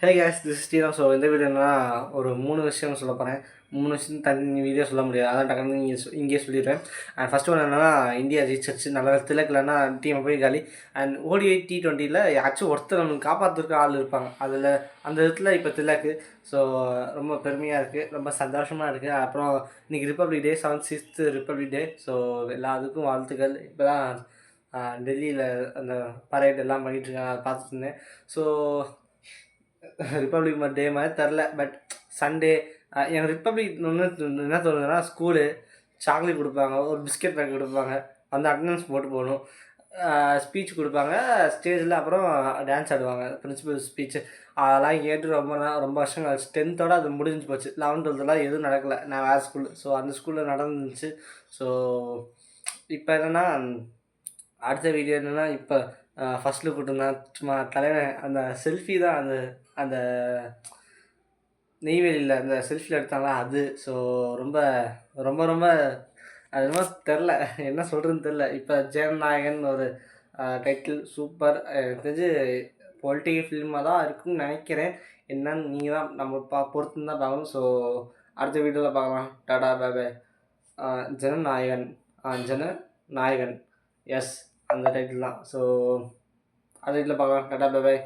Hey guys this Sriram. So இந்த video என்னன்னா ஒரு 3 விஷயம் சொல்ல போகிறேன். 3 விஷயம் தனி வீடியோ சொல்ல முடியாது, அதான் டக்குனு இங்கேயே சொல்லிடுறேன். அண்ட் ஃபஸ்ட்டு ஒன்று என்னன்னா, இந்தியா ஜெயிச்சிருச்சு. நல்ல திலக்கலன்னா டீமை போய் காலி. அண்ட் ஓடிஐ T20யில் யாச்சும் ஒருத்தர் நம்மளுக்கு காப்பாற்றுறதுக்கு ஆள் இருப்பாங்க. அதில் அந்த இடத்துல இப்போ திலக்கு. ஸோ ரொம்ப பெருமையாக இருக்குது, ரொம்ப சந்தோஷமாக இருக்குது. அப்புறம் இன்றைக்கி ரிப்பப்ளிக் டே, 6th ரிப்பப்ளிக் டே. ஸோ எல்லாத்துக்கும் வாழ்த்துக்கள். இப்போ தான் டெல்லியில் அந்த பரேட் எல்லாம் பண்ணிகிட்ருக்காங்க, அதை பார்த்துட்டு இருந்தேன். ஸோ ரிப்பப்ளிக் டே மாதிரி தெரில, பட் சண்டே எனக்கு ரிப்பப்ளிக் ஒன்று என்ன தோணுதுன்னா, ஸ்கூலு சாக்லேட் கொடுப்பாங்க, ஒரு பிஸ்கெட் பேக்கெட் கொடுப்பாங்க, வந்து அட்டண்டன்ஸ் போட்டு போகணும், ஸ்பீச் கொடுப்பாங்க ஸ்டேஜில், அப்புறம் டான்ஸ் ஆடுவாங்க, பிரின்சிபல் ஸ்பீச்சு. அதெல்லாம் கேட்டு ரொம்ப வருஷம் கழிச்சு 10th அது முடிஞ்சு போச்சு. 11th 12th எதுவும் நடக்கலை, நான் வேறு ஸ்கூலு. ஸோ அந்த ஸ்கூலில் நடந்துச்சு. ஸோ இப்போ என்னென்னா, அடுத்த வீடியோ என்னென்னா, இப்போ ஃபஸ்ட் லுக் விட்டுருந்தேன். சும்மா தலைவன் அந்த செல்ஃபி தான், அந்த அந்த நெய்வேலியில் அந்த செல்ஃபியில் எடுத்தாங்களா அது. ஸோ ரொம்ப ரொம்ப ரொம்ப அது என்னமோ தெரில, என்ன சொல்கிறதுன்னு தெரில. இப்போ ஜெயநாயகன் ஒரு டைட்டில் சூப்பர். எனக்கு தெரிஞ்சு பொலிட்டிக்கல் ஃபிலிமாக தான் இருக்குன்னு நினைக்கிறேன். என்னன்னு நீங்கள் தான் நம்ம பொறுத்துன்னு தான் பார்க்கணும். ஸோ அடுத்த வீடியோவில் பார்க்கலாம். Tata bye bye. Jananayagan Jananayagan yes, அந்த டைட்டில் தான். ஸோ அடுத்த வீட்டில் பார்க்கலாம். Tata bye by.